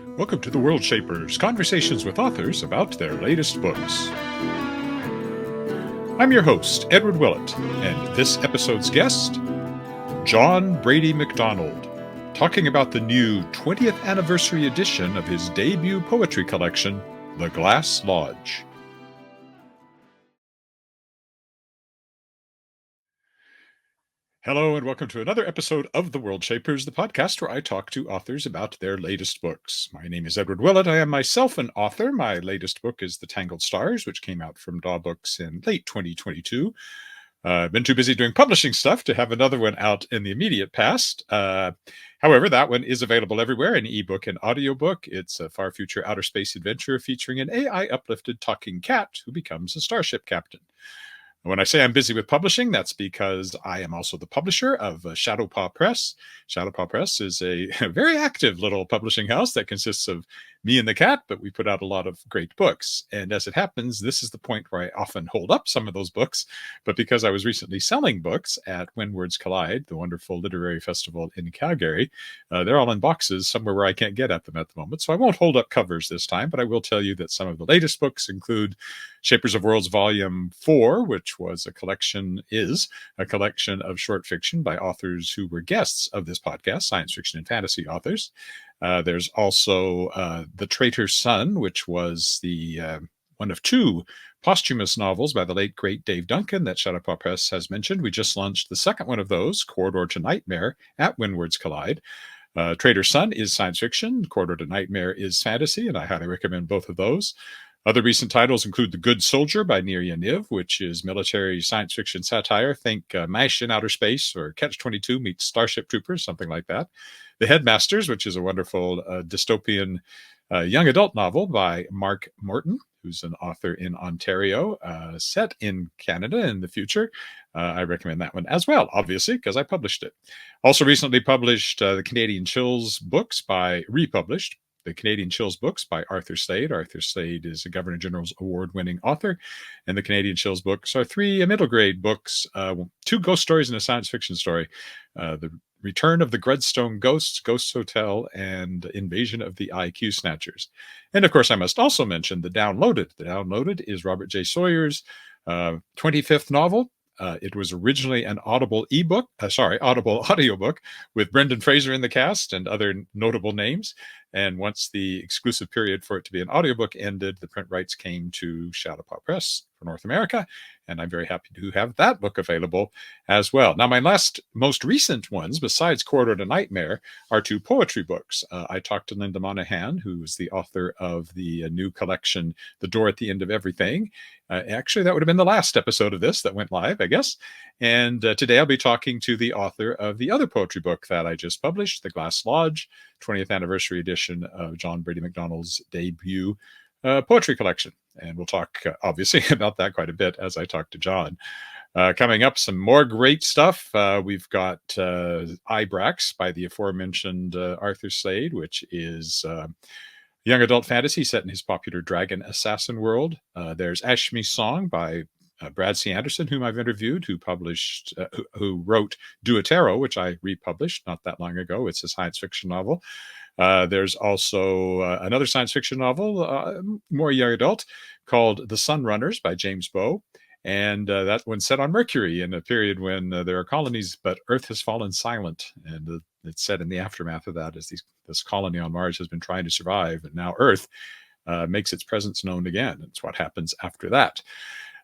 Welcome to the Worldshapers, conversations with authors about their latest books. I'm your host, Edward Willett, and this episode's guest, John Brady McDonald, talking about the new 20th anniversary edition of his debut poetry collection, The Glass Lodge. Hello and welcome to another episode of The Worldshapers, the podcast where I talk to authors about their latest books. My name is Edward Willett. I am myself an author. My latest book is The Tangled Stars, which came out from Daw Books in late 2022. I've been too busy doing publishing stuff to have another one out in the immediate past. However, that one is available everywhere in ebook and audiobook. It's a far future outer space adventure featuring an AI-uplifted talking cat who becomes a starship captain. When I say I'm busy with publishing, that's because I am also the publisher of Shadowpaw Press. Shadowpaw Press is a very active little publishing house that consists of me and the cat, but we put out a lot of great books. And as it happens, this is the point where I often hold up some of those books. But because I was recently selling books at When Words Collide, the wonderful literary festival in Calgary, they're all in boxes somewhere where I can't get at them at the moment. So I won't hold up covers this time, but I will tell you that some of the latest books include Shapers of Worlds Volume 4, which is a collection of short fiction by authors who were guests of this podcast, science fiction and fantasy authors. There's also The Traitor's Son, which was the one of two posthumous novels by the late, great Dave Duncan that Shadowpaw Press has mentioned. We just launched the second one of those, Corridor to Nightmare, at When Words Collide. Traitor's Son is science fiction. Corridor to Nightmare is fantasy, and I highly recommend both of those. Other recent titles include The Good Soldier by Nêhiyawak-Métis, which is military science fiction satire. Think MASH in outer space or Catch-22 meets Starship Troopers, something like that. The Headmasters, which is a wonderful dystopian young adult novel by Mark Morton, who's an author in Ontario, set in Canada in the future. I recommend that one as well, obviously, because I published it. Also recently published the Canadian Chills books republished The Canadian Chills books by Arthur Slade. Arthur Slade is a Governor General's award-winning author, and the Canadian Chills books are three middle-grade books, two ghost stories and a science fiction story. The Return of the Gredstone Ghosts, Ghosts Hotel, and Invasion of the IQ Snatchers. And of course, I must also mention The Downloaded. The Downloaded is Robert J. Sawyer's 25th novel. It was originally an audible audiobook with Brendan Fraser in the cast and other notable names. And once the exclusive period for it to be an audiobook ended, the print rights came to Shadowpaw Press for North America. And I'm very happy to have that book available as well. Now, my most recent ones, besides Corridor to Nightmare, are two poetry books. I talked to Linda Monahan, who is the author of the new collection, The Door at the End of Everything. Actually, that would have been the last episode of this that went live, I guess. And today I'll be talking to the author of the other poetry book that I just published, The Glass Lodge, 20th anniversary edition of John Brady McDonald's debut poetry collection. And we'll talk, obviously, about that quite a bit as I talk to John. Coming up, some more great stuff. We've got Ibrax by the aforementioned Arthur Slade, which is young adult fantasy set in his popular Dragon Assassin world. There's Ashmi's Song by Brad C. Anderson, whom I've interviewed, who wrote Duotero, which I republished not that long ago. It's a science fiction novel. There's also another science fiction novel, more young adult, called The Sunrunners by James Bowe. And that one's set on Mercury in a period when there are colonies, but Earth has fallen silent. And it's set in the aftermath of that as this colony on Mars has been trying to survive. And now Earth makes its presence known again. It's what happens after that.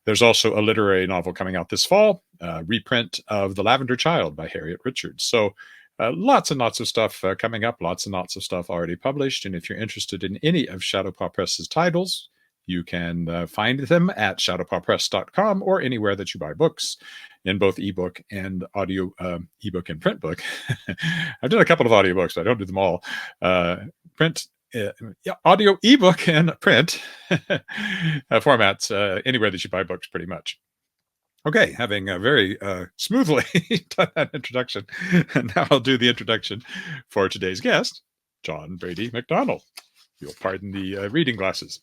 There's also a literary novel coming out this fall, reprint of The Lavender Child by Harriet Richards. So lots and lots of stuff coming up, lots and lots of stuff already published. And if you're interested in any of Shadowpaw Press's titles, you can find them at shadowpawpress.com or anywhere that you buy books in both ebook and audio, ebook and print book. I've done a couple of audiobooks, but I don't do them all. Audio, ebook, and print formats anywhere that you buy books, pretty much. Okay, having very smoothly done that introduction, and now I'll do the introduction for today's guest, John Brady McDonald. You'll pardon the reading glasses.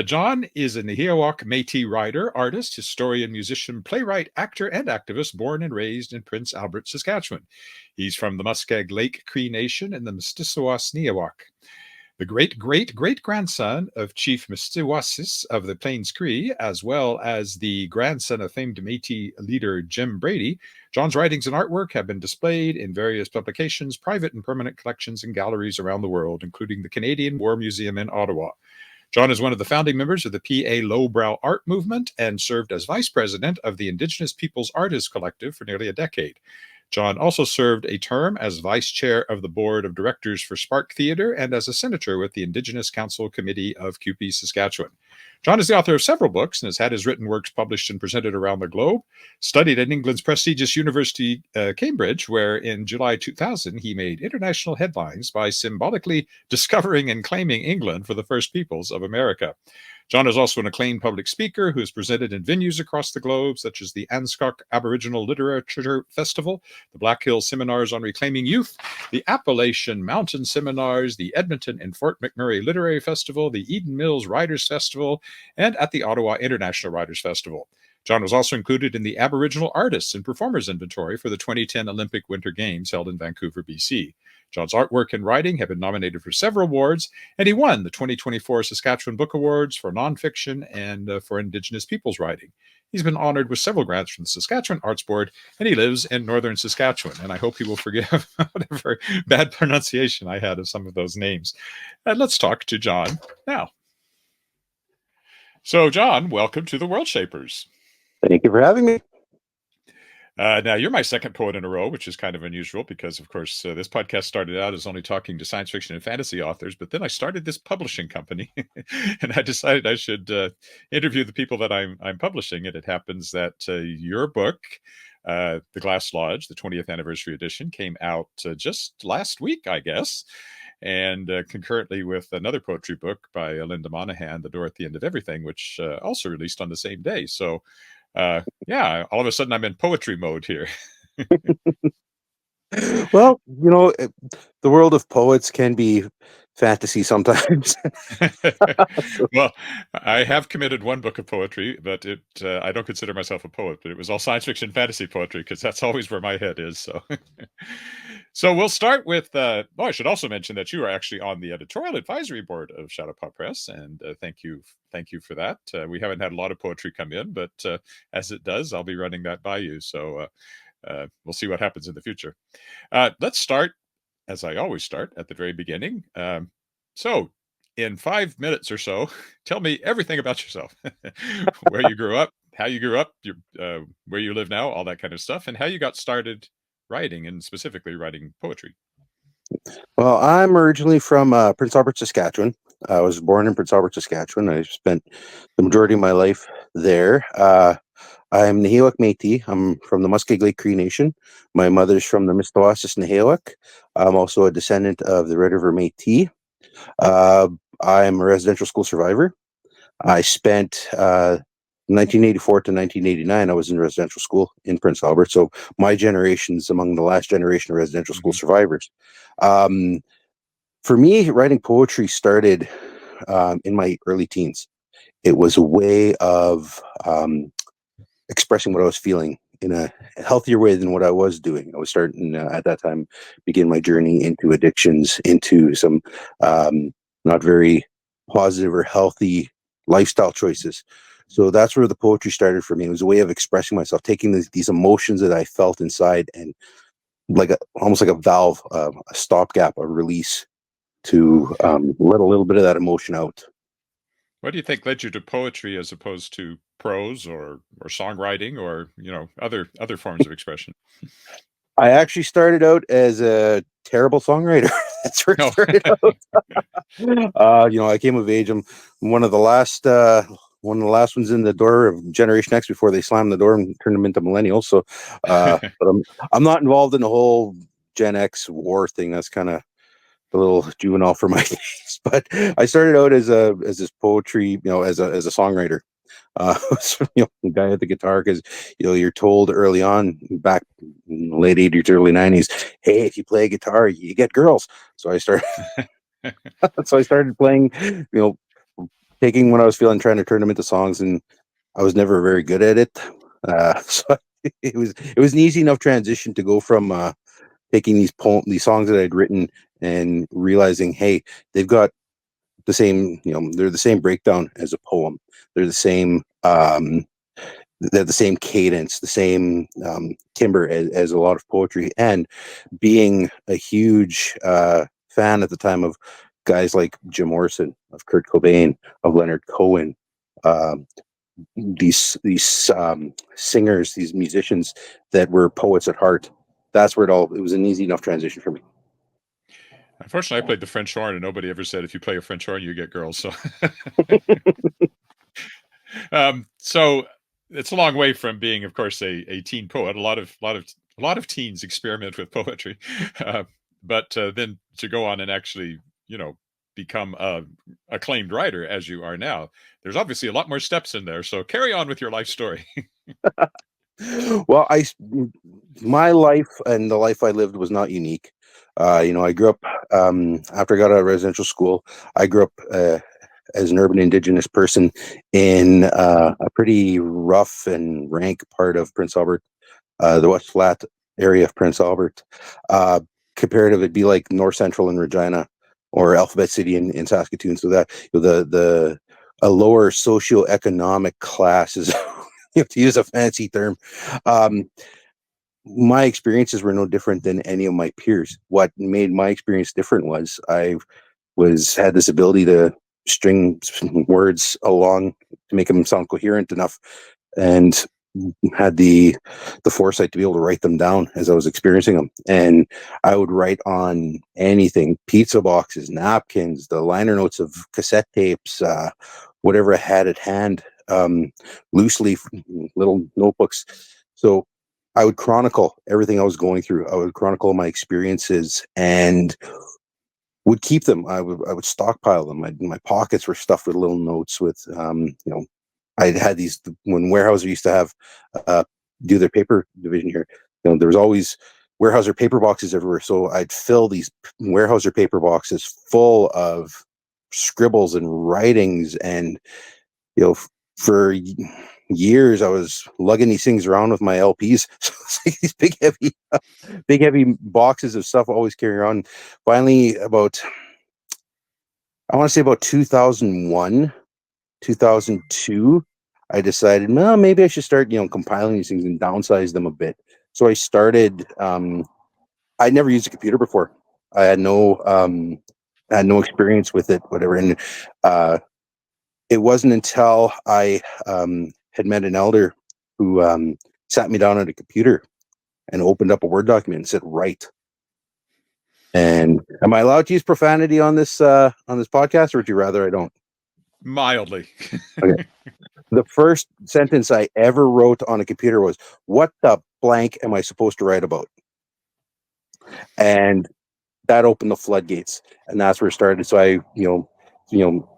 John is a Nêhiyawak-Métis writer, artist, historian, musician, playwright, actor, and activist born and raised in Prince Albert, Saskatchewan. He's from the Muskeg Lake Cree Nation in the Mississauga Nêhiyawak. the great-great-great-grandson of Chief Mestiwasis of the Plains Cree, as well as the grandson of famed Métis leader Jim Brady, John's writings and artwork have been displayed in various publications, private and permanent collections, and galleries around the world, including the Canadian War Museum in Ottawa. John is one of the founding members of the PA Lowbrow Art Movement and served as vice president of the Indigenous Peoples Artists Collective for nearly a decade. John also served a term as vice chair of the board of directors for Spark Theatre and as a senator with the Indigenous Council Committee of CUPE, Saskatchewan. John is the author of several books and has had his written works published and presented around the globe. Studied at England's prestigious University, Cambridge, where in July 2000 he made international headlines by symbolically discovering and claiming England for the first peoples of America. John is also an acclaimed public speaker who has presented in venues across the globe, such as the Anskok Aboriginal Literature Festival, the Black Hills Seminars on Reclaiming Youth, the Appalachian Mountain Seminars, the Edmonton and Fort McMurray Literary Festival, the Eden Mills Writers Festival, and at the Ottawa International Writers Festival. John was also included in the Aboriginal Artists and Performers Inventory for the 2010 Olympic Winter Games held in Vancouver, BC. John's artwork and writing have been nominated for several awards, and he won the 2024 Saskatchewan Book Awards for nonfiction and for Indigenous peoples writing. He's been honored with several grants from the Saskatchewan Arts Board, and he lives in northern Saskatchewan, and I hope he will forgive whatever bad pronunciation I had of some of those names. Let's talk to John now. So, John, welcome to the Worldshapers. Thank you for having me. Now, you're my second poet in a row, which is kind of unusual because, of course, this podcast started out as only talking to science fiction and fantasy authors, but then I started this publishing company, and I decided I should interview the people that I'm publishing, and it happens that your book, The Glass Lodge, the 20th anniversary edition, came out just last week, I guess, and concurrently with another poetry book by Linda Monahan, The Door at the End of Everything, which also released on the same day. So, yeah, all of a sudden I'm in poetry mode here. Well, the world of poets can be fantasy sometimes. Well, I have committed one book of poetry, but I don't consider myself a poet, but it was all science fiction fantasy poetry because that's always where my head is. So, so we'll start with, I should also mention that you are actually on the editorial advisory board of Shadowpaw Press, and thank you for that. We haven't had a lot of poetry come in, but as it does, I'll be running that by you. So we'll see what happens in the future. Let's start, as I always start, at the very beginning. So in 5 minutes or so, tell me everything about yourself. Where you grew up, how you grew up, where you live now, all that kind of stuff, and how you got started writing, and specifically writing poetry. Well, I'm originally from Prince Albert, Saskatchewan. I was born in Prince Albert, Saskatchewan. I spent the majority of my life there. I'm Nêhiyawak-Métis. I'm from the Muskeg Cree Nation. My mother's from the Mestiwasis Nêhiyawak. I'm also a descendant of the Red River Métis. I'm a residential school survivor. I spent 1984 to 1989, I was in residential school in Prince Albert. So my generation's among the last generation of residential school survivors. For me, writing poetry started in my early teens. It was a way of expressing what I was feeling in a healthier way than what I was doing. I was starting at that time, begin my journey into addictions, into some not very positive or healthy lifestyle choices. So that's where the poetry started for me. It was a way of expressing myself, taking these emotions that I felt inside and almost like a valve, a stopgap, a release to let a little bit of that emotion out. What do you think led you to poetry as opposed to prose or songwriting or other forms of expression? I actually started out as a terrible songwriter. That's where it started out. I came of age. I'm one of the last ones in the door of Generation X before they slammed the door and turned them into millennials. So, but I'm not involved in the whole Gen X war thing. That's kind of a little juvenile for my taste. But I started out as this poetry, as a songwriter. The guy at the guitar, because you're told early on, back in the late 80s, early 90s, hey, if you play guitar, you get girls. So I started playing, taking what I was feeling, trying to turn them into songs, and I was never very good at it. So it was an easy enough transition to go from taking these songs that I'd written and realizing, hey, they've got the same, they're the same breakdown as a poem. They're the same, they're the same cadence, the same timbre as a lot of poetry. And being a huge fan at the time of guys like Jim Morrison, of Kurt Cobain, of Leonard Cohen, these singers, these musicians that were poets at heart. That's where it was an easy enough transition for me. Unfortunately, I played the French horn, and nobody ever said if you play a French horn, you get girls. So, so it's a long way from being, of course, a teen poet. A lot of teens experiment with poetry, but then to go on and actually, become a acclaimed writer as you are now, there's obviously a lot more steps in there. So carry on with your life story. Well, my life and the life I lived was not unique. I grew up, after I got out of residential school, I grew up as an urban Indigenous person in a pretty rough and rank part of Prince Albert, the West Flat area of Prince Albert. Comparative, it'd be like North Central in Regina or Alphabet City in Saskatoon. So that a lower socioeconomic class is, to use a fancy term. My experiences were no different than any of my peers. What made my experience different was I had this ability to string words along to make them sound coherent enough, and had the foresight to be able to write them down as I was experiencing them. And I would write on anything: pizza boxes, napkins, the liner notes of cassette tapes, whatever I had at hand, loose leaf little notebooks. So I would chronicle everything I was going through. I would chronicle my experiences and would keep them. I would stockpile them. My pockets were stuffed with little notes with, I had these when Weyerhaeuser used to have do their paper division here. There was always Weyerhaeuser paper boxes everywhere. So I'd fill these Weyerhaeuser paper boxes full of scribbles and writings, and for years I was lugging these things around with my LPs. So it's like these big heavy boxes of stuff always carrying around. Finally, I want to say about 2001, 2002, I decided, well, maybe I should start, compiling these things and downsize them a bit. So I started. I'd never used a computer before. I had no experience with it, whatever. And it wasn't until I had met an elder who sat me down at a computer and opened up a Word document and said, "Write." And am I allowed to use profanity on this podcast, or would you rather I don't? Mildly. Okay. The first sentence I ever wrote on a computer was, "What the blank am I supposed to write about?" And that opened the floodgates, and that's where it started. So I,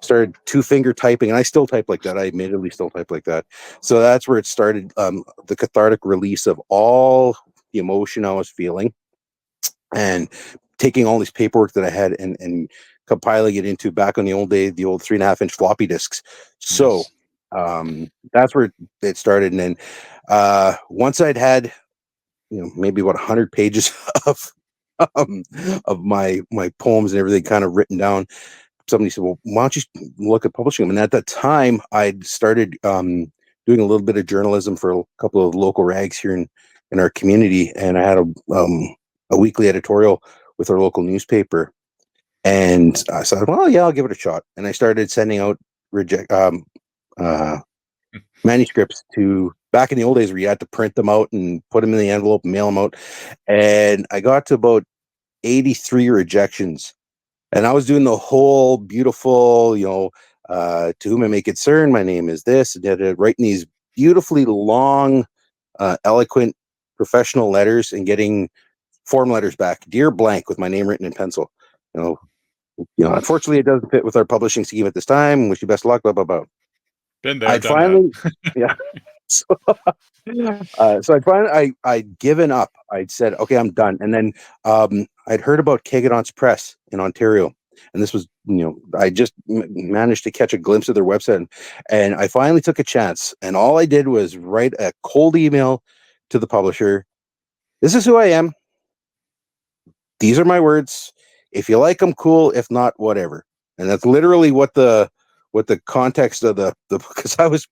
started 2-finger typing, and I still type like that. I admittedly still type like that. So that's where it started, the cathartic release of all the emotion I was feeling, and taking all this paperwork that I had and compiling it into, back on the old 3.5-inch floppy disks. So that's where it started. And then once I'd had, maybe about 100 pages of my poems and everything kind of written down, somebody said, "Well, why don't you look at publishing them?" And at that time, I'd started doing a little bit of journalism for a couple of local rags here in our community, and I had a weekly editorial with our local newspaper. And I said, "Well, yeah, I'll give it a shot." And I started sending out manuscripts to, back in the old days where you had to print them out and put them in the envelope and mail them out. And I got to about 83 rejections. And I was doing the whole beautiful, to whom it may concern, my name is this, and writing these beautifully long, eloquent, professional letters, and getting form letters back, "Dear blank," with my name written in pencil. Unfortunately, it doesn't fit with our publishing scheme at this time. Wish you best of luck. Blah blah blah. Been there, I'd done finally, that. yeah. So I'd given up. I'd said, "Okay, I'm done." And then I'd heard about Kegadon's Press in Ontario, and this was, I just managed to catch a glimpse of their website, and I finally took a chance. And all I did was write a cold email to the publisher. "This is who I am. These are my words. If you like them, cool. If not, whatever." And that's literally what the context of the because I was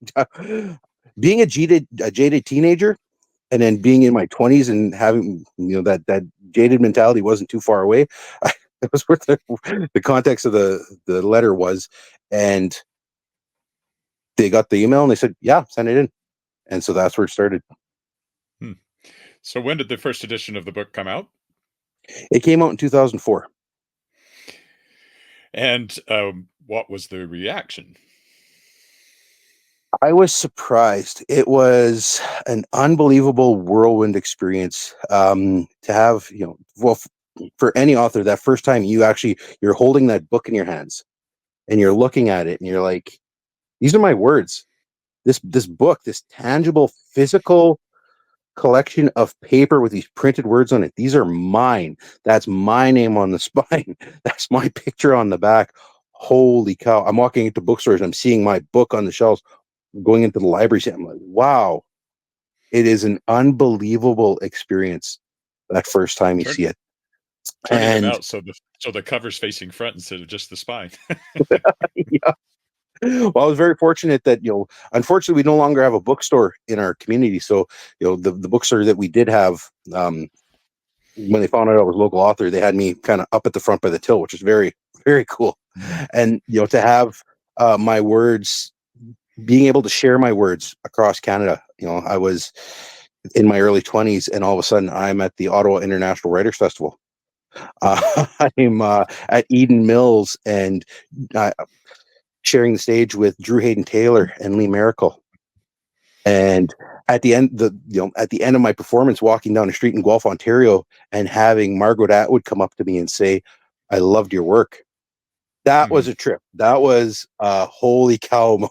being a jaded teenager, and then being in my 20s and having that jaded mentality wasn't too far away. That was what the context of the letter was, and they got the email and they said, "Yeah, send it in," and so that's where it started. So when did the first edition of the book come out? It came out in 2004. And what was the reaction? I was surprised. It was an unbelievable whirlwind experience to have, for any author, that first time you're holding that book in your hands and you're looking at it and you're like, these are my words. This book, this tangible, physical collection of paper with these printed words on it. These are mine. That's my name on the spine. That's my picture on the back. Holy cow. I'm walking into bookstores and I'm seeing my book on the shelves, going into the library. I'm like, wow, it is an unbelievable experience that first time you see it. Turning them And out so the cover's facing front instead of just the spine. yeah. Well, I was very fortunate that, unfortunately, we no longer have a bookstore in our community. So, the bookstore that we did have, when they found out I was a local author, they had me kind of up at the front by the till, which is very, very cool. And, to have my words, being able to share my words across Canada, I was in my early 20s and all of a sudden I'm at the Ottawa International Writers Festival. I'm at Eden Mills and sharing the stage with Drew Hayden Taylor and Lee Miracle. And at the end, at the end of my performance, walking down the street in Guelph, Ontario, and having Margaret Atwood come up to me and say, "I loved your work." That was a trip. That was holy cow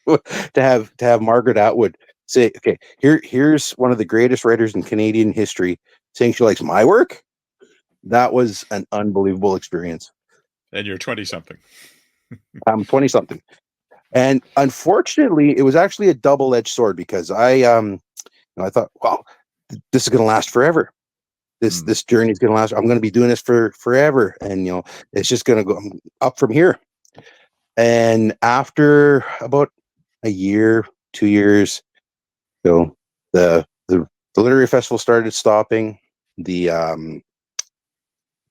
to have Margaret Atwood say, "Okay, here's one of the greatest writers in Canadian history saying she likes my work." That was an unbelievable experience. And you're 20-something. I'm 20-something. And unfortunately, it was actually a double-edged sword because I thought, well, this is going to last forever. This journey is going to last. I'm going to be doing this for forever, and it's just going to go up from here. And after about a year, 2 years, the literary festival started stopping. The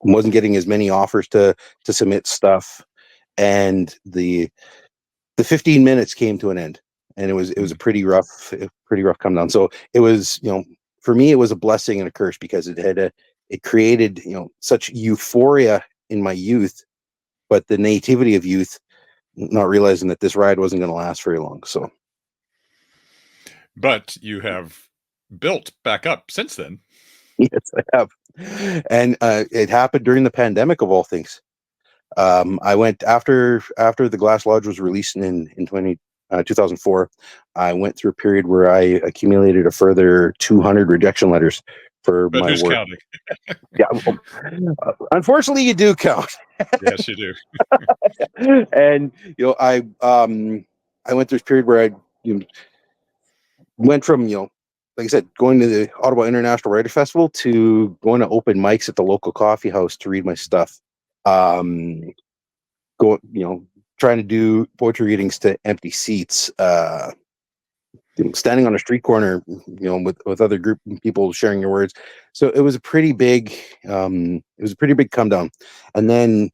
wasn't getting as many offers to submit stuff, and the 15 minutes came to an end, and it was a pretty rough come down. So it was, for me, it was a blessing and a curse because it created, such euphoria in my youth, but the naivety of youth, not realizing that this ride wasn't going to last very long. So, but you have built back up since then. Yes, I have, and it happened during the pandemic of all things. I went after the Glass Lodge was released in 2004. I went through a period where I accumulated a further 200 rejection letters for But my who's work. counting? Yeah, unfortunately, you do count. Yes, you do. And I went through a period where I went from like I said, going to the Ottawa International Writers Festival to going to open mics at the local coffee house to read my stuff. Go, trying to do poetry readings to empty seats, standing on a street corner, with other group of people sharing your words. So it was a pretty big, come down. And then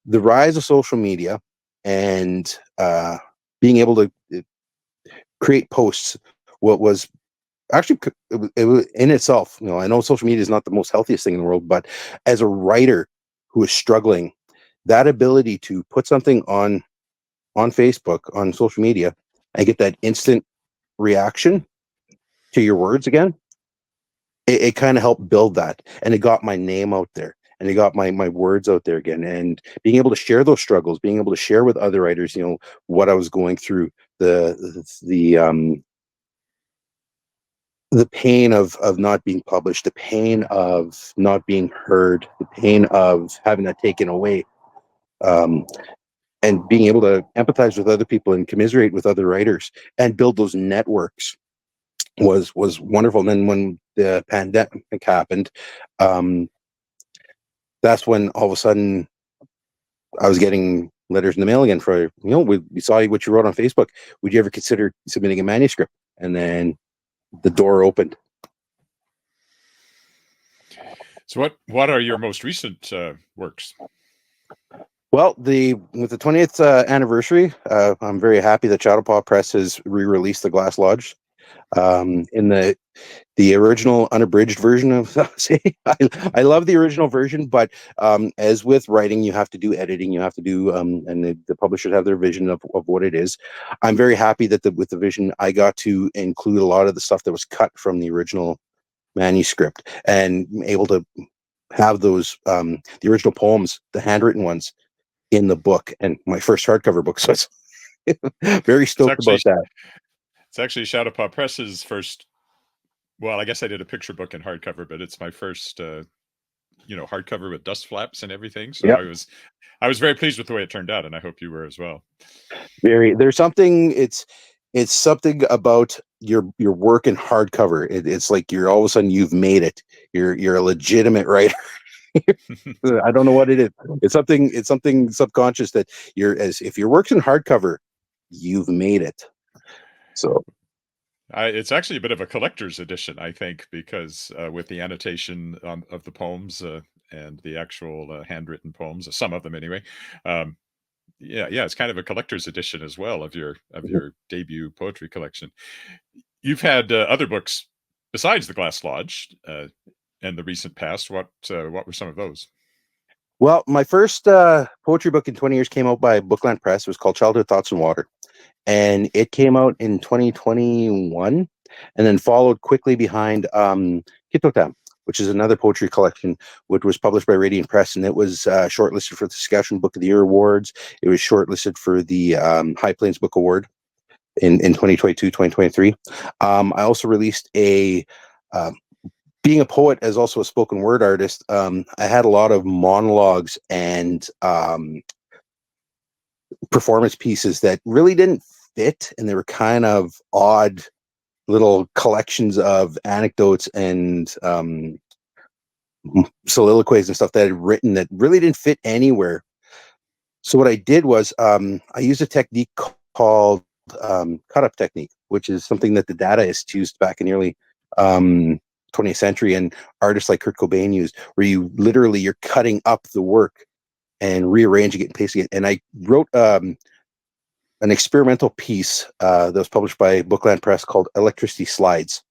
the rise of social media and being able to create posts, what was actually it was in itself. I know social media is not the most healthiest thing in the world, but as a writer who is struggling, that ability to put something on Facebook, on social media, and get that instant reaction to your words again, it kind of helped build that, and it got my name out there, and it got my words out there again, and being able to share those struggles, being able to share with other writers, what I was going through, the pain of not being published, the pain of not being heard, the pain of having that taken away. And being able to empathize with other people and commiserate with other writers and build those networks was wonderful. And then when the pandemic happened, that's when all of a sudden I was getting letters in the mail again for, we saw what you wrote on Facebook. Would you ever consider submitting a manuscript? And then the door opened. So what are your most recent works? Well, with the 20th anniversary, I'm very happy that Shadowpaw Press has re-released The Glass Lodge. In the original unabridged version of I love the original version, but as with writing, you have to do editing, you have to do and the publishers have their vision of what it is. I'm very happy that with the vision, I got to include a lot of the stuff that was cut from the original manuscript and able to have those the original poems, the handwritten ones, in the book, and my first hardcover book. So it's very stoked about that. It's actually Shadowpaw Press's first. Well, I guess I did a picture book in hardcover, but it's my first, hardcover with dust flaps and everything. So Yep. I was very pleased with the way it turned out, and I hope you were as well. There's something. It's something about your work in hardcover. It's like you're all of a sudden you've made it. You're a legitimate writer. I don't know what it is. It's something subconscious that if your work's in hardcover, you've made it. So it's actually a bit of a collector's edition, I think, because with the annotation of the poems and the actual handwritten poems, some of them anyway. Yeah, it's kind of a collector's edition as well of your debut poetry collection. You've had other books besides The Glass Lodge in the recent past. What were some of those? Well, my first poetry book in 20 years came out by Bookland Press. It was called Childhood Thoughts in Water. And it came out in 2021 and then followed quickly behind Kitotam, which is another poetry collection, which was published by Radiant Press. And it was shortlisted for the Saskatchewan Book of the Year Awards. It was shortlisted for the High Plains Book Award in 2022, 2023. I also released being a poet as also a spoken word artist, I had a lot of monologues and performance pieces that really didn't fit, and they were kind of odd little collections of anecdotes and soliloquies and stuff that I had written that really didn't fit anywhere. So what I did was I used a technique called cut-up technique, which is something that the Dadaists used back in the early 20th century, and artists like Kurt Cobain used, where you're cutting up the work and rearranging it and pasting it. And I wrote an experimental piece that was published by Bookland Press called Electricity Slides.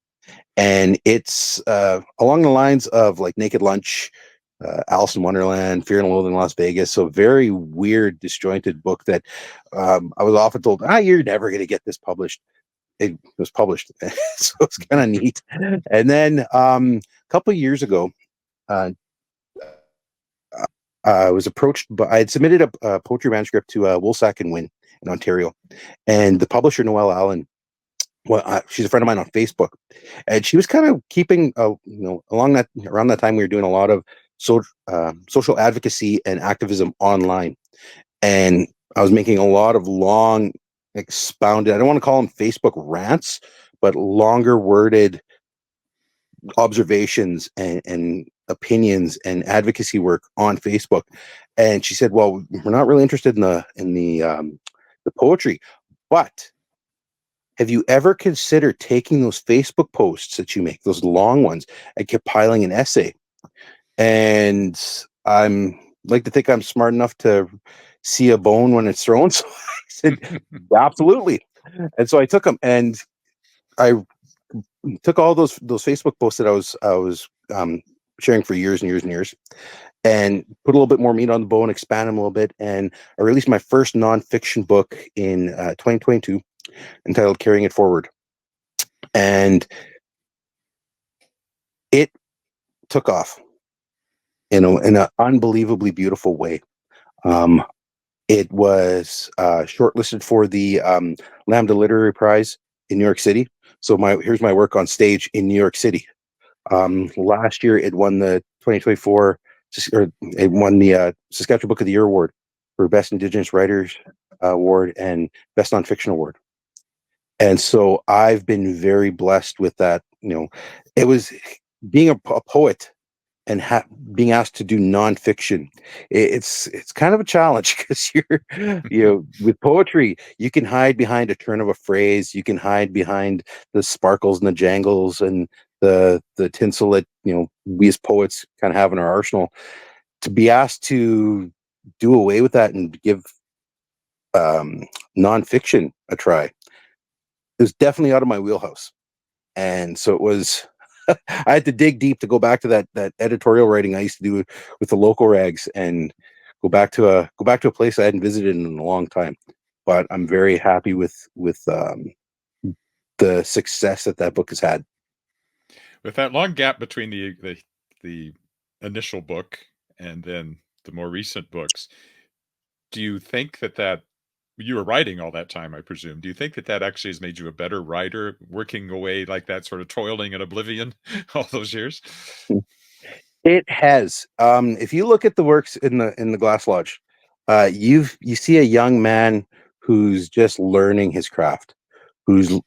And it's along the lines of like Naked Lunch, Alice in Wonderland, Fear and Loathing in Las Vegas. So very weird, disjointed book that I was often told, you're never going to get this published. It was published. So it's kind of neat. And then a couple of years ago, I was approached, but I had submitted a poetry manuscript to Woolsack and Wynn in Ontario, and the publisher Noelle Allen. Well, she's a friend of mine on Facebook, and she was kind of keeping, around that time we were doing a lot of social advocacy and activism online, and I was making a lot of long, expounded. I don't want to call them Facebook rants, but longer worded observations and opinions and advocacy work on Facebook. And she said, "Well, we're not really interested in the poetry, but have you ever considered taking those Facebook posts that you make, those long ones, and compiling an essay?" And I'm like to think I'm smart enough to see a bone when it's thrown. So I said, absolutely. And so I took them, and I took all those Facebook posts that I was sharing for years and years and years, and put a little bit more meat on the bone, expand them a little bit, and I released my first nonfiction book in 2022, entitled "Carrying It Forward," and it took off in an unbelievably beautiful way. It was shortlisted for the Lambda Literary Prize in New York City. So here's my work on stage in New York City. Last year, it won the 2024, or it won the Saskatchewan Book of the Year Award for Best Indigenous Writers Award and Best Nonfiction Award. And so I've been very blessed with that. It was being a poet and being asked to do nonfiction, it's kind of a challenge because with poetry, you can hide behind a turn of a phrase, you can hide behind the sparkles and the jangles and the tinsel that we as poets kind of have in our arsenal. To be asked to do away with that and give nonfiction a try, it was definitely out of my wheelhouse. And so it was, I had to dig deep to go back to that editorial writing I used to do with the local rags, and go back to a place I hadn't visited in a long time. But I'm very happy with the success that book has had. With that long gap between the initial book and then the more recent books, do you think that you were writing all that time, I presume. Do you think that actually has made you a better writer, working away like that, sort of toiling in oblivion all those years? It has. If you look at the works in the Glass Lodge, you see a young man who's just learning his craft, who's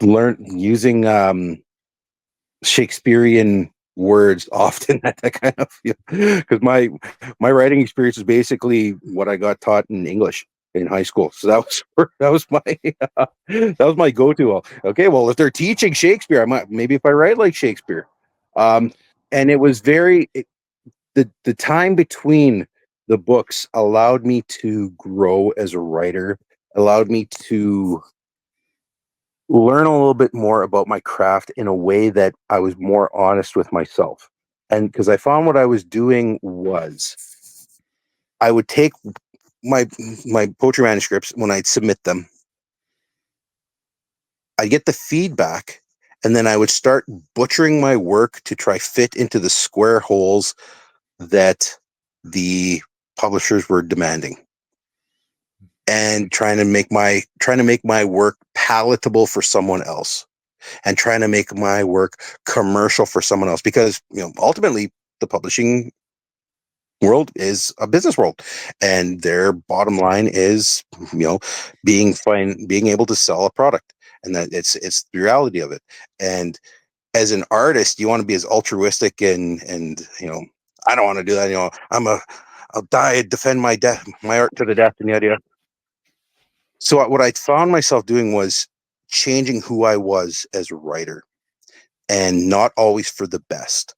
learn using Shakespearean words often. That kind of, because my writing experience is basically what I got taught in English in high school. So that was my that was my go-to. Okay, well, if they're teaching Shakespeare, I might, maybe if I write like Shakespeare. And it was the time between the books allowed me to grow as a writer, allowed me to learn a little bit more about my craft in a way that I was more honest with myself. And because I found what I was doing was, I would take my poetry manuscripts when I'd submit them, I'd get the feedback, and then I would start butchering my work to try fit into the square holes that the publishers were demanding, and trying to make my work palatable for someone else, and trying to make my work commercial for someone else, because ultimately the publishing world is a business world, and their bottom line is being able to sell a product, and that it's the reality of it. And as an artist, you want to be as altruistic, and I don't want to do that. I'll die, defend my art to the death, and yada yada. So what I found myself doing was changing who I was as a writer, and not always for the best.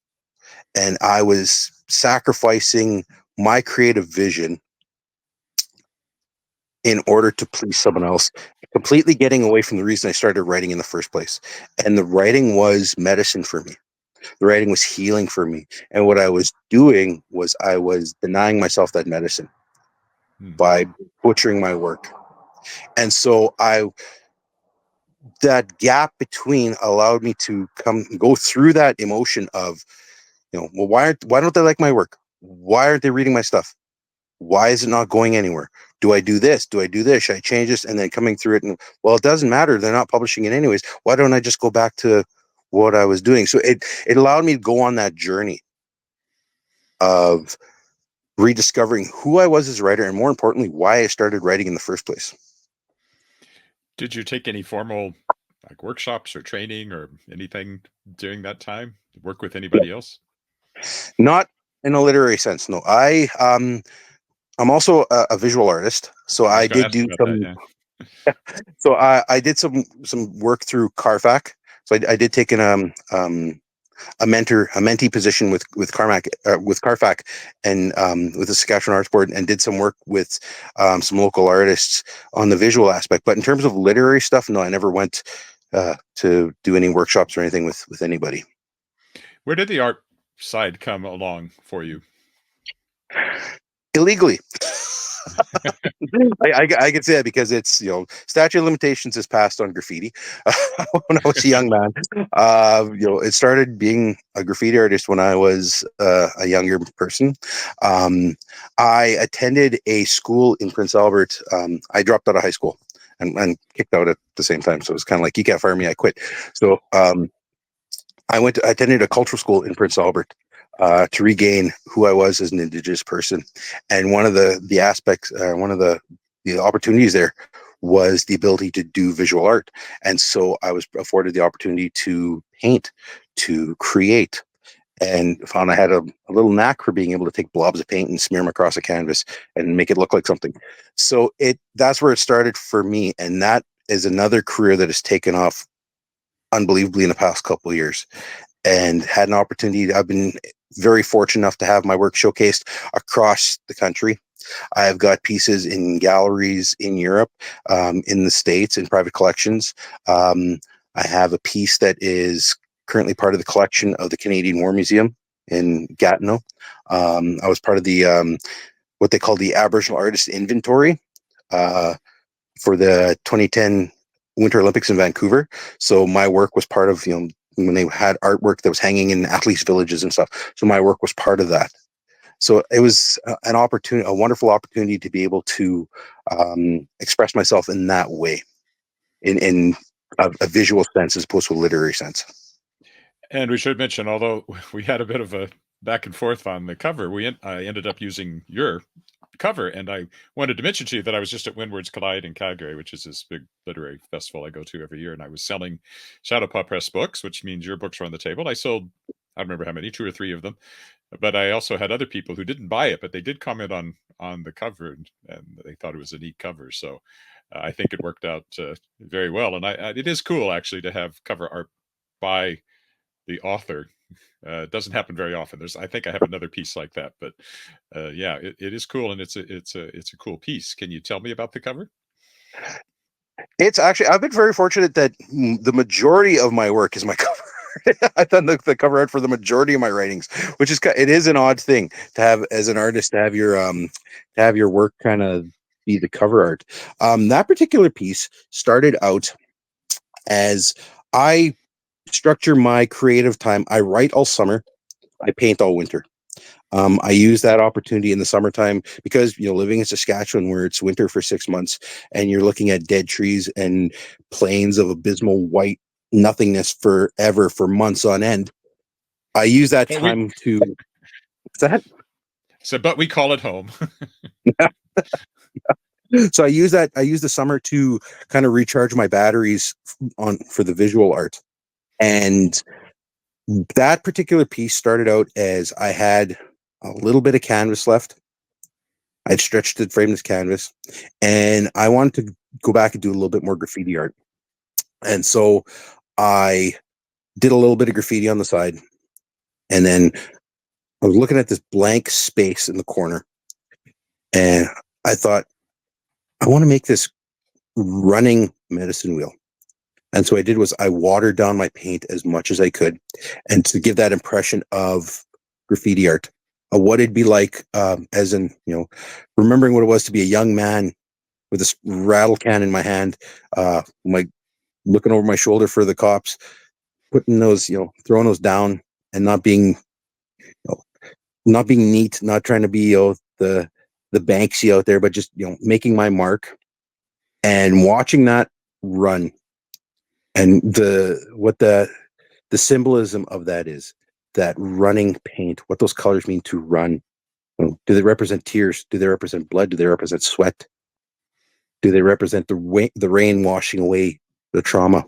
And I was sacrificing my creative vision in order to please someone else, completely getting away from the reason I started writing in the first place. And the writing was medicine for me. The writing was healing for me. And what I was doing was I was denying myself that medicine by butchering my work. And so that gap between allowed me to go through that emotion of, well, why don't they like my work? Why aren't they reading my stuff? Why is it not going anywhere? Do I do this? Do I do this? Should I change this? And then coming through it, and well, it doesn't matter. They're not publishing it anyways. Why don't I just go back to what I was doing? So it allowed me to go on that journey of rediscovering who I was as a writer, and more importantly, why I started writing in the first place. Did you take any formal workshops or training or anything during that time? Work with anybody else? Not in a literary sense, no. I'm also a visual artist, so I did do some. That, yeah. So I did some work through Carfac. So I did take a mentee position with Carfac, and with the Saskatchewan Arts Board, and did some work with some local artists on the visual aspect. But in terms of literary stuff, no, I never went to do any workshops or anything with anybody. Where did the art side come along for you? Illegally. I can say that because it's, statute of limitations is passed on graffiti. When I was a young man, it started being a graffiti artist when I was a younger person. I attended a school in Prince Albert. I dropped out of high school and kicked out at the same time. So it was kind of like, you can't fire me, I quit. So I attended a cultural school in Prince Albert to regain who I was as an Indigenous person. And one of the aspects, one of the opportunities there was the ability to do visual art. And so I was afforded the opportunity to paint, to create. and found I had a little knack for being able to take blobs of paint and smear them across a canvas and make it look like something. So that's where it started for me, and that is another career that has taken off unbelievably in the past couple of years, and had an opportunity. I've been very fortunate enough to have my work showcased across the country. I have got pieces in galleries in Europe, in the States, in private collections. I have a piece that is currently part of the collection of the Canadian War Museum in Gatineau. I was part of the what they call the Aboriginal Artist Inventory for the 2010 Winter Olympics in Vancouver. So my work was part of, when they had artwork that was hanging in athletes' villages and stuff. So my work was part of that. So it was an opportunity, a wonderful opportunity to be able to express myself in that way, in a visual sense as opposed to a literary sense. And we should mention, although we had a bit of a back and forth on the cover, I ended up using your cover, and I wanted to mention to you that I was just at Windward's Collide in Calgary, which is this big literary festival I go to every year, and I was selling Shadowpaw Press books, which means your books were on the table. I sold, I don't remember how many, 2 or 3 of them, but I also had other people who didn't buy it, but they did comment on the cover, and they thought it was a neat cover. So I think it worked out very well, and it is cool actually to have cover art by the author. It doesn't happen very often. I think I have another piece like that, but yeah, it is cool, and it's a cool piece. Can you tell me about the cover? It's actually, I've been very fortunate that the majority of my work is my cover. I've done the cover art for the majority of my writings, which it is an odd thing to have as an artist, to have your work kind of be the cover art. That particular piece started out as I structure my creative time. I write all summer, I paint all winter. I use that opportunity in the summertime because, living in Saskatchewan where it's winter for 6 months and you're looking at dead trees and plains of abysmal white nothingness forever for months on end. I use that time to, what's that? So, but we call it home. So I use the summer to kind of recharge my batteries for the visual art. And that particular piece started out as I had a little bit of canvas left. I'd stretched it, framed this canvas, and I wanted to go back and do a little bit more graffiti art. And so I did a little bit of graffiti on the side, and then I was looking at this blank space in the corner, and I thought, I want to make this running medicine wheel. And so what I did was I watered down my paint as much as I could, and to give that impression of graffiti art, what it'd be like, as in, remembering what it was to be a young man with this rattle can in my hand, looking over my shoulder for the cops, putting those, throwing those down, and not being, not being neat, not trying to be, the Banksy out there, but just, making my mark and watching that run. And the symbolism of that is that running paint, what those colors mean to run. Do they represent tears? Do they represent blood? Do they represent sweat? Do they represent the rain washing away the trauma?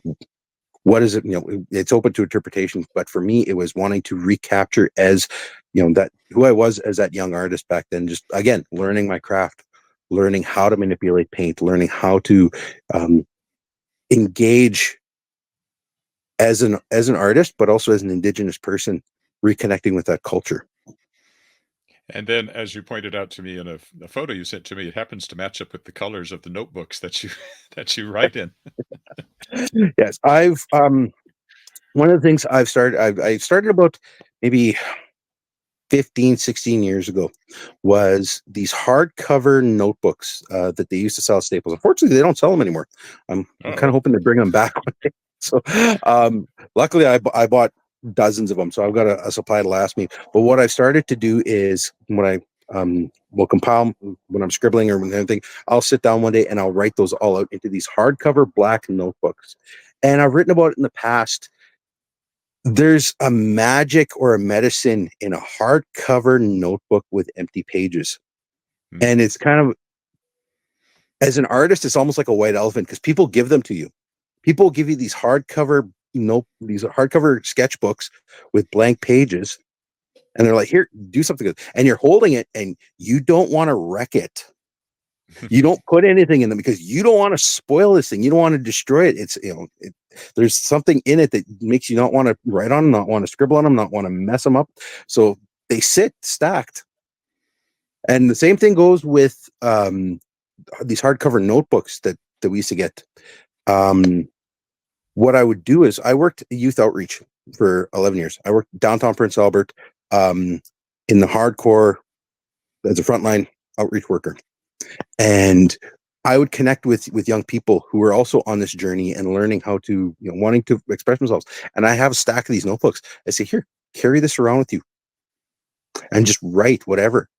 What is it? It's open to interpretation, but for me, it was wanting to recapture as, that who I was as that young artist back then. Just again, learning my craft, learning how to manipulate paint, learning how to engage as an artist, but also as an Indigenous person, reconnecting with that culture. And then, as you pointed out to me in a photo you sent to me, it happens to match up with the colors of the notebooks that you that you write in. Yes, I've one of the things I started about maybe 15, 16 years ago was these hardcover notebooks that they used to sell at Staples. Unfortunately, they don't sell them anymore. I'm kind of hoping to bring them back one day. So luckily, I bought dozens of them, so I've got a supply to last me. But what I've started to do is when I will compile, when I'm scribbling or anything, I'll sit down one day and I'll write those all out into these hardcover black notebooks. And I've written about it in the past. There's a magic or a medicine in a hardcover notebook with empty pages. And it's kind of, as an artist, it's almost like a white elephant because people give them to you. People give you these hardcover sketchbooks with blank pages, And they're like, here, do something good. And you're holding it and you don't want to wreck it. You don't put anything in them because you don't want to spoil this thing. You don't want to destroy it. It's, there's something in it that makes you not want to write on them, not want to scribble on them, not want to mess them up. So they sit stacked. And the same thing goes with these hardcover notebooks that we used to get. What I would do is I worked youth outreach for 11 years. I worked downtown Prince Albert in the hardcore as a frontline outreach worker. And I would connect with young people who were also on this journey and learning how to, wanting to express themselves. And I have a stack of these notebooks. I say, here, carry this around with you and just write whatever.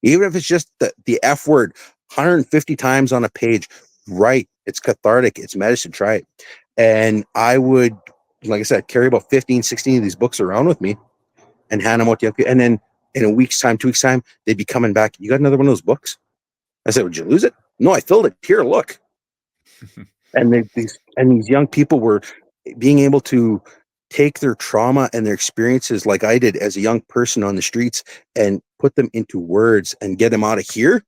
Even if it's just the F word 150 times on a page, write. It's cathartic. It's medicine. Try it. And I would, like I said, carry about 15, 16 of these books around with me and hand them out to young people. And then in a week's time, 2 weeks' time, they'd be coming back. You got another one of those books? I said, would you lose it? No, I filled it. Here, look. And these young people were being able to take their trauma and their experiences like I did as a young person on the streets and put them into words and get them out of here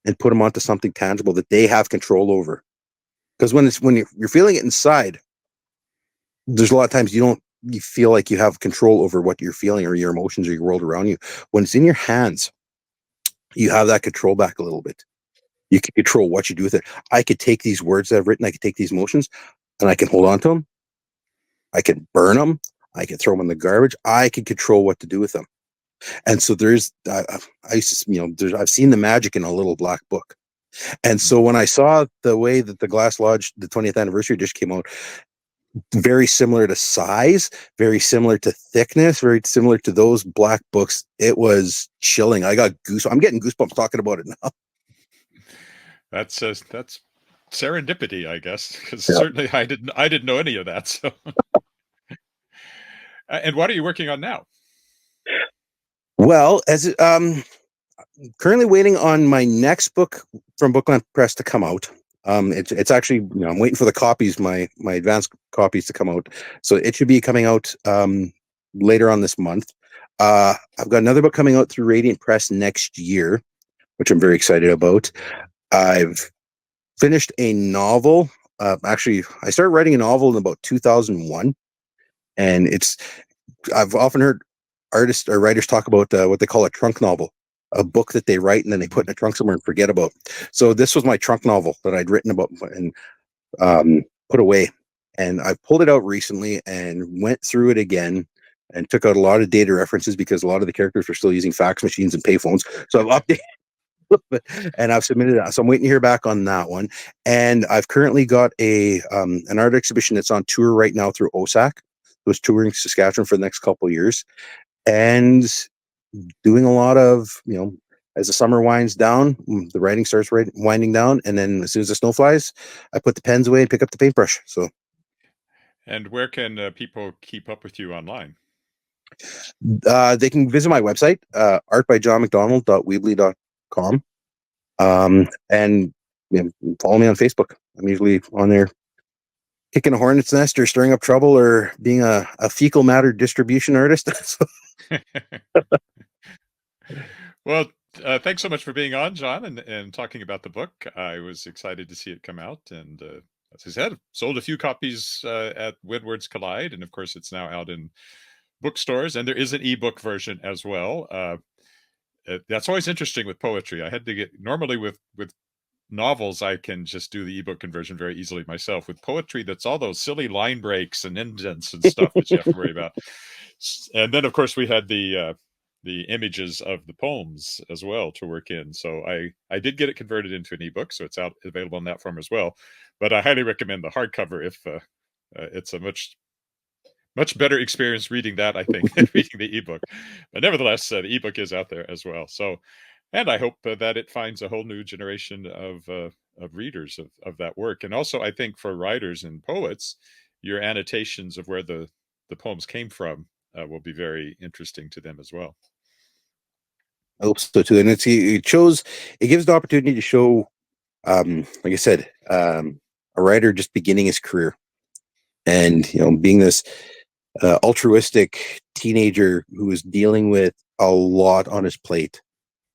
and put them onto something tangible that they have control over. Because when you're feeling it inside, there's a lot of times you feel like you have control over what you're feeling or your emotions or your world around you. When it's in your hands, you have that control back a little bit. You can control what you do with it. I could take these words that I've written, I could take these emotions, and I can hold on to them. I can burn them. I can throw them in the garbage. I can control what to do with them. And so I've seen the magic in a little black book. And so when I saw the way that the Glass Lodge, the 20th anniversary dish came out, very similar to size, very similar to thickness, very similar to those black books, it was chilling. I got goosebumps. I'm getting goosebumps talking about it now. That's serendipity, I guess, because certainly I didn't know any of that. So, and what are you working on now? Well, currently waiting on my next book from Bookland Press to come out. It's actually, I'm waiting for the copies, my advanced copies to come out. So it should be coming out later on this month. I've got another book coming out through Radiant Press next year, which I'm very excited about. I've finished a novel. Actually, I started writing a novel in about 2001, and I've often heard artists or writers talk about what they call a trunk novel, a book that they write and then they put in a trunk somewhere and forget about. So this was my trunk novel that I'd written about and put away. And I pulled it out recently and went through it again and took out a lot of data references because a lot of the characters were still using fax machines and payphones. So I've updated and I've submitted that. So I'm waiting to hear back on that one. And I've currently got an art exhibition that's on tour right now through OSAC. It was touring Saskatchewan for the next couple of years. And doing a lot of, as the summer winds down, the writing starts winding down. And then as soon as the snow flies, I put the pens away and pick up the paintbrush. So. And where can people keep up with you online? They can visit my website, artbyjohnmcdonald.weebly.com. And follow me on Facebook. I'm usually on there kicking a hornet's nest or stirring up trouble or being a fecal matter distribution artist. Well, thanks so much for being on, John, and talking about the book. I was excited to see it come out, and as I said, sold a few copies at Windwards Collide, and of course, it's now out in bookstores, and there is an ebook version as well. That's always interesting with poetry. I had to normally with novels, I can just do the ebook conversion very easily myself. With poetry, that's all those silly line breaks and indents and stuff that you have to worry about. And then, of course, we had the images of the poems as well to work in. So I did get it converted into an ebook, so it's available in that form as well. But I highly recommend the hardcover if it's a much better experience reading that, I think, than reading the ebook. But nevertheless, the ebook is out there as well. So, and I hope that it finds a whole new generation of readers of that work. And also, I think for writers and poets, your annotations of where the poems came from will be very interesting to them as well. I hope so too. And it gives the opportunity to show, like I said, a writer just beginning his career, and being this altruistic teenager who was dealing with a lot on his plate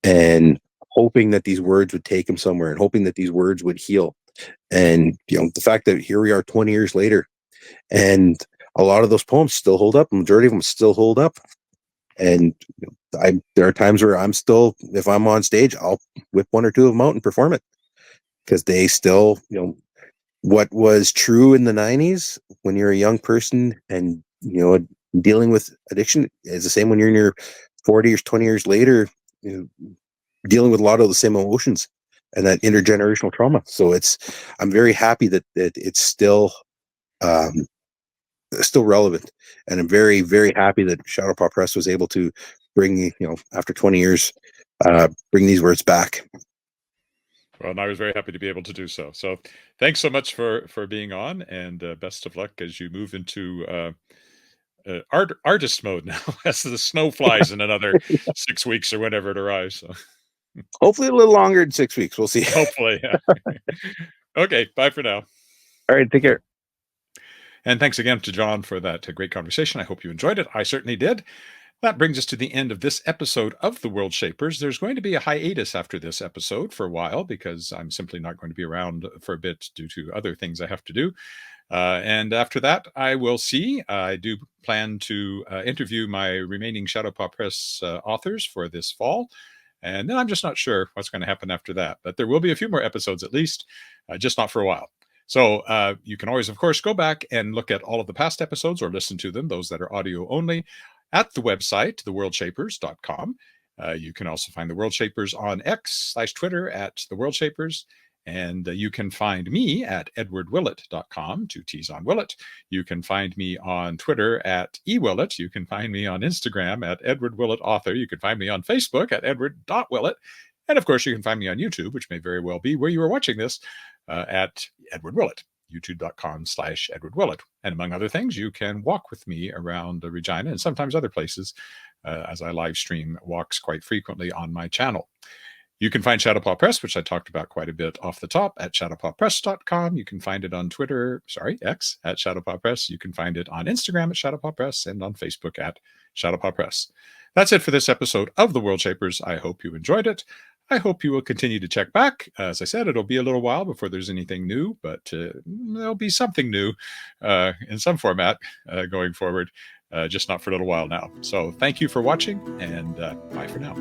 and hoping that these words would take him somewhere and hoping that these words would heal. And, the fact that here we are 20 years later and a lot of those poems still hold up. The majority of them still hold up. And there are times where if I'm on stage, I'll whip one or two of them out and perform it because they still, what was true in the 90s when you're a young person and, dealing with addiction is the same when you're in your 40 or 20 years later, dealing with a lot of the same emotions and that intergenerational trauma. So I'm very happy that it's still relevant, and I'm very, very happy that Shadowpaw Press was able to bring, after 20 years, bring these words back. Well, and I was very happy to be able to do so. So thanks so much for being on, and best of luck as you move into artist mode now as the snow flies in another 6 weeks or whenever it arrives. So. Hopefully a little longer than 6 weeks. We'll see. Hopefully. Yeah. Okay. Bye for now. All right. Take care. And thanks again to John for that great conversation. I hope you enjoyed it. I certainly did. That brings us to the end of this episode of the Worldshapers. There's going to be a hiatus after this episode for a while because I'm simply not going to be around for a bit due to other things I have to do. And after that, I will see. I do plan to interview my remaining Shadowpaw Press authors for this fall. And then I'm just not sure what's going to happen after that. But there will be a few more episodes at least, just not for a while. So you can always, of course, go back and look at all of the past episodes or listen to them, those that are audio only, at the website, theworldshapers.com. You can also find the Worldshapers on X/Twitter at the Worldshapers. And you can find me at edwardwillett.com, 2 T's on Willett. You can find me on Twitter at ewillett. You can find me on Instagram at edwardwillettauthor. You can find me on Facebook at edward.willett. And of course, you can find me on YouTube, which may very well be where you are watching this, at Edward Willett, youtube.com/Edward Willett. And among other things, you can walk with me around Regina and sometimes other places as I live stream walks quite frequently on my channel. You can find Shadowpaw Press, which I talked about quite a bit off the top, at shadowpawpress.com. You can find it on X, at Shadowpaw Press. You can find it on Instagram at Shadowpaw Press and on Facebook at Shadowpaw Press. That's it for this episode of The Worldshapers. I hope you enjoyed it. I hope you will continue to check back. As I said, it'll be a little while before there's anything new, but there'll be something new in some format going forward, just not for a little while now. So thank you for watching, and bye for now.